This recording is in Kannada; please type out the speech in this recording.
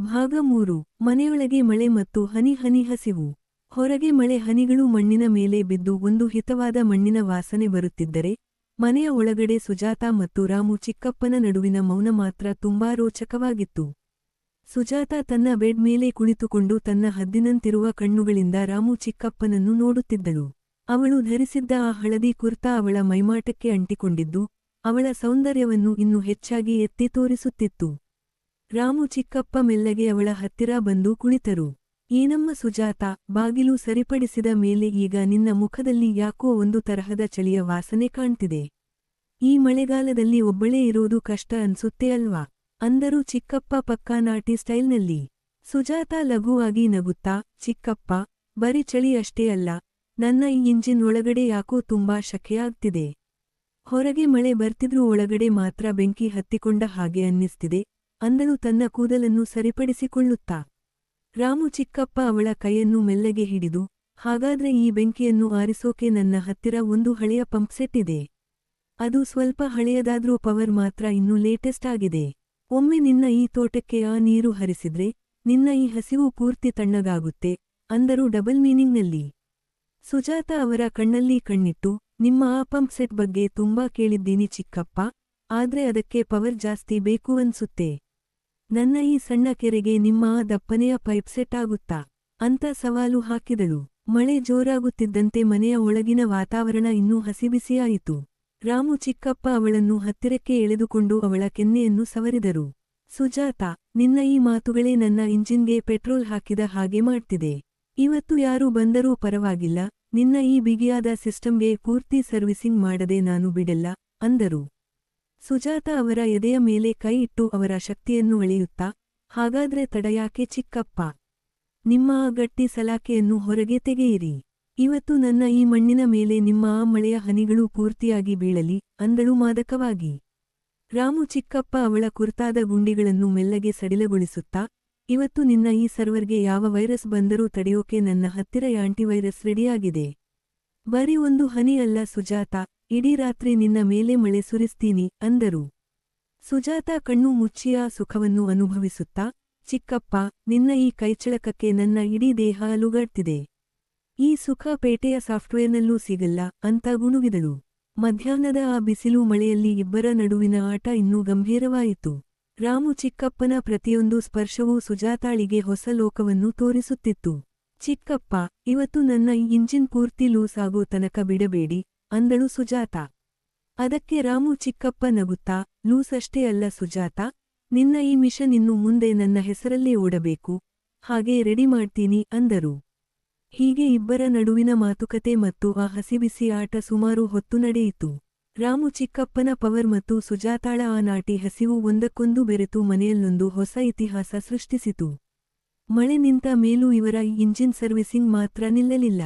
ಭಾಗ 3 ಮನೆಯೊಳಗೆ ಮಳೆ ಮತ್ತು ಹನಿ ಹನಿ ಹಸಿವು. ಹೊರಗೆ ಮಳೆ ಹನಿಗಳು ಮಣ್ಣಿನ ಮೇಲೆ ಬಿದ್ದು ಒಂದು ಹಿತವಾದ ಮಣ್ಣಿನ ವಾಸನೆ ಬರುತ್ತಿದ್ದರೆ, ಮನೆಯ ಒಳಗಡೆ ಸುಜಾತಾ ಮತ್ತು ರಾಮು ಚಿಕ್ಕಪ್ಪನ ನಡುವಿನ ಮೌನ ಮಾತ್ರ ತುಂಬಾ ರೋಚಕವಾಗಿತ್ತು. ಸುಜಾತಾ ತನ್ನ ಬೆಡ್ ಮೇಲೆ ಕುಳಿತುಕೊಂಡು ತನ್ನ ಹದ್ದಿನಂತಿರುವ ಕಣ್ಣುಗಳಿಂದ ರಾಮು ಚಿಕ್ಕಪ್ಪನನ್ನು ನೋಡುತ್ತಿದ್ದಳು. ಅವಳು ಧರಿಸಿದ್ದ ಆ ಹಳದಿ ಕುರ್ತಾ ಅವಳ ಮೈಮಾಟಕ್ಕೆ ಅಂಟಿಕೊಂಡಿದ್ದು, ಅವಳ ಸೌಂದರ್ಯವನ್ನು ಇನ್ನೂ ಹೆಚ್ಚಾಗಿ ಎತ್ತಿ ತೋರಿಸುತ್ತಿತ್ತು. ರಾಮು ಚಿಕ್ಕಪ್ಪ ಮೆಲ್ಲಗೆ ಅವಳ ಹತ್ತಿರ ಬಂದು ಕುಳಿತರು. ಏನಮ್ಮ ಸುಜಾತಾ, ಬಾಗಿಲು ಸರಿಪಡಿಸಿದ ಮೇಲೆ ಈಗ ನಿನ್ನ ಮುಖದಲ್ಲಿ ಯಾಕೋ ಒಂದು ತರಹದ ಚಳಿಯ ವಾಸನೆ ಕಾಣ್ತಿದೆ. ಈ ಮಳೆಗಾಲದಲ್ಲಿ ಒಬ್ಬಳೇ ಇರೋದು ಕಷ್ಟ ಅನ್ಸುತ್ತೆ ಅಲ್ವಾ ಅಂದರು ಚಿಕ್ಕಪ್ಪ ಪಕ್ಕಾ ನಾಟಿ ಸ್ಟೈಲ್ನಲ್ಲಿ. ಸುಜಾತಾ ಲಘುವಾಗಿ ನಗುತ್ತಾ, ಚಿಕ್ಕಪ್ಪ, ಬರೀ ಚಳಿ ಅಷ್ಟೇ ಅಲ್ಲ, ನನ್ನ ಈ ಇಂಜಿನ್ ಒಳಗಡೆ ಯಾಕೋ ತುಂಬಾ ಶಕೆಯಾಗ್ತಿದೆ. ಹೊರಗೆ ಮಳೆ ಬರ್ತಿದ್ರೂ ಒಳಗಡೆ ಮಾತ್ರ ಬೆಂಕಿ ಹತ್ತಿಕೊಂಡ ಹಾಗೆ ಅನ್ನಿಸ್ತಿದೆ ಅಂದಳು ತನ್ನ ಕೂದಲನ್ನು ಸರಿಪಡಿಸಿಕೊಳ್ಳುತ್ತಾ. ರಾಮು ಚಿಕ್ಕಪ್ಪ ಅವಳ ಕೈಯನ್ನು ಮೆಲ್ಲಗೆ ಹಿಡಿದು, ಹಾಗಾದ್ರೆ ಈ ಬೆಂಕಿಯನ್ನು ಆರಿಸೋಕೆ ನನ್ನ ಹತ್ತಿರ ಒಂದು ಹಳೆಯ ಪಂಪ್ಸೆಟ್ ಇದೆ. ಅದು ಸ್ವಲ್ಪ ಹಳೆಯದಾದ್ರೂ ಪವರ್ ಮಾತ್ರ ಇನ್ನೂ ಲೇಟೆಸ್ಟ್ ಆಗಿದೆ. ಒಮ್ಮೆ ನಿನ್ನ ಈ ತೋಟಕ್ಕೆ ಆ ನೀರು ಹರಿಸಿದ್ರೆ ನಿನ್ನ ಈ ಹಸಿವು ಪೂರ್ತಿ ತಣ್ಣಗಾಗುತ್ತೆ ಅಂದರು ಡಬಲ್ ಮೀನಿಂಗ್ನಲ್ಲಿ. ಸುಜಾತಾ ಅವರ ಕಣ್ಣಲ್ಲಿ ಕಣ್ಣಿಟ್ಟು, ನಿಮ್ಮ ಆ ಪಂಪ್ಸೆಟ್ ಬಗ್ಗೆ ತುಂಬಾ ಕೇಳಿದ್ದೀನಿ ಚಿಕ್ಕಪ್ಪ, ಆದ್ರೆ ಅದಕ್ಕೆ ಪವರ್ ಜಾಸ್ತಿ ಬೇಕು ಅನ್ಸುತ್ತೆ. ನನ್ನ ಈ ಸಣ್ಣ ಕೆರೆಗೆ ನಿಮ್ಮ ಆ ದಪ್ಪನೆಯ ಪೈಪ್ ಸೆಟ್ ಆಗುತ್ತಾ ಅಂತ ಸವಾಲು ಹಾಕಿದಳು. ಮಳೆ ಜೋರಾಗುತ್ತಿದ್ದಂತೆ ಮನೆಯ ಒಳಗಿನ ವಾತಾವರಣ ಇನ್ನೂ ಹಸಿಬಿಸಿಯಾಯಿತು. ರಾಮು ಚಿಕ್ಕಪ್ಪ ಅವಳನ್ನು ಹತ್ತಿರಕ್ಕೆ ಎಳೆದುಕೊಂಡು ಅವಳ ಕೆನ್ನೆಯನ್ನು ಸವರಿದರು. ಸುಜಾತಾ, ನಿನ್ನ ಈ ಮಾತುಗಳೇ ನನ್ನ ಇಂಜಿನ್ಗೆ ಪೆಟ್ರೋಲ್ ಹಾಕಿದ ಹಾಗೆ ಮಾಡ್ತಿದೆ. ಇವತ್ತು ಯಾರು ಬಂದರೂ ಪರವಾಗಿಲ್ಲ, ನಿನ್ನ ಈ ಬಿಗಿಯಾದ ಸಿಸ್ಟಮ್ಗೆ ಪೂರ್ತಿ ಸರ್ವಿಸಿಂಗ್ ಮಾಡದೆ ನಾನು ಬಿಡಲ್ಲ ಅಂದರು. ಸುಜಾತಾ ಅವರ ಎದೆಯ ಮೇಲೆ ಕೈ ಇಟ್ಟು ಅವರ ಶಕ್ತಿಯನ್ನು ಅಳೆಯುತ್ತಾ, ಹಾಗಾದ್ರೆ ತಡಯಾಕೆ ಚಿಕ್ಕಪ್ಪ, ನಿಮ್ಮ ಆ ಗಟ್ಟಿ ಸಲಾಕೆಯನ್ನು ಹೊರಗೆ ತೆಗೆಯಿರಿ. ಇವತ್ತು ನನ್ನ ಈ ಮಣ್ಣಿನ ಮೇಲೆ ನಿಮ್ಮ ಆ ಮಳೆಯ ಹನಿಗಳು ಪೂರ್ತಿಯಾಗಿ ಬೀಳಲಿ ಅಂದಳು ಮಾದಕವಾಗಿ. ರಾಮು ಚಿಕ್ಕಪ್ಪ ಅವಳ ಕುರ್ತಾದ ಗುಂಡಿಗಳನ್ನು ಮೆಲ್ಲಗೆ ಸಡಿಲಗೊಳಿಸುತ್ತಾ, ಇವತ್ತು ನಿನ್ನ ಈ ಸರ್ವರ್ಗೆ ಯಾವ ವೈರಸ್ ಬಂದರೂ ತಡೆಯೋಕೆ ನನ್ನ ಹತ್ತಿರ ಆಂಟಿವೈರಸ್ ರೆಡಿಯಾಗಿದೆ. ಬರೀ ಒಂದು ಹನಿ ಅಲ್ಲ ಸುಜಾತಾ, ಇಡೀ ರಾತ್ರಿ ನಿನ್ನ ಮೇಲೆ ಮಳೆ ಸುರಿಸ್ತೀನಿ ಅಂದರು. ಸುಜಾತಾ ಕಣ್ಣು ಮುಚ್ಚಿ ಆ ಸುಖವನ್ನು ಅನುಭವಿಸುತ್ತಾ, ಚಿಕ್ಕಪ್ಪ, ನಿನ್ನ ಈ ಕೈಚಳಕಕ್ಕೆ ನನ್ನ ಇಡೀ ದೇಹ ಅಲುಗಾಡ್ತಿದೆ. ಈ ಸುಖ ಪೇಟೆಯ ಸಾಫ್ಟ್ವೇರ್ನಲ್ಲೂ ಸಿಗಲ್ಲ ಅಂತ ಗುಣುಗಿದಳು. ಮಧ್ಯಾಹ್ನದ ಆ ಬಿಸಿಲು ಮಳೆಯಲ್ಲಿ ಇಬ್ಬರ ನಡುವಿನ ಆಟ ಇನ್ನೂ ಗಂಭೀರವಾಯಿತು. ರಾಮು ಚಿಕ್ಕಪ್ಪನ ಪ್ರತಿಯೊಂದು ಸ್ಪರ್ಶವೂ ಸುಜಾತಾಳಿಗೆ ಹೊಸ ಲೋಕವನ್ನು ತೋರಿಸುತ್ತಿತ್ತು. ಚಿಕ್ಕಪ್ಪ, ಇವತ್ತು ನನ್ನ ಈ ಇಂಜಿನ್ ಪೂರ್ತಿ ಲೂಸ್ ಆಗೋ ತನಕ ಬಿಡಬೇಡಿ ಅಂದಳು ಸುಜಾತಾ. ಅದಕ್ಕೆ ರಾಮು ಚಿಕ್ಕಪ್ಪ ನಗುತ್ತಾ, ಲೂಸ್ ಅಷ್ಟೇ ಅಲ್ಲ ಸುಜಾತಾ, ನಿನ್ನ ಈ ಮಿಷನ್ ಇನ್ನು ಮುಂದೆ ನನ್ನ ಹೆಸರಲ್ಲೇ ಓಡಬೇಕು, ಹಾಗೆ ರೆಡಿ ಮಾಡ್ತೀನಿ ಅಂದರು. ಹೀಗೆ ಇಬ್ಬರ ನಡುವಿನ ಮಾತುಕತೆ ಮತ್ತು ಆ ಹಸಿಬಿಸಿ ಆಟ ಸುಮಾರು ಹೊತ್ತು ನಡೆಯಿತು. ರಾಮು ಚಿಕ್ಕಪ್ಪನ ಪವರ್ ಮತ್ತು ಸುಜಾತಾಳ ಆ ನಾಟಿ ಹಸಿವು ಒಂದಕ್ಕೊಂದು ಬೆರೆತು ಮನೆಯಲ್ಲೊಂದು ಹೊಸ ಇತಿಹಾಸ ಸೃಷ್ಟಿಸಿತು. ಮಳೆ ನಿಂತ ಮೇಲೂ ಇವರ ಈ ಇಂಜಿನ್ ಸರ್ವಿಸಿಂಗ್ ಮಾತ್ರ ನಿಲ್ಲಲಿಲ್ಲ.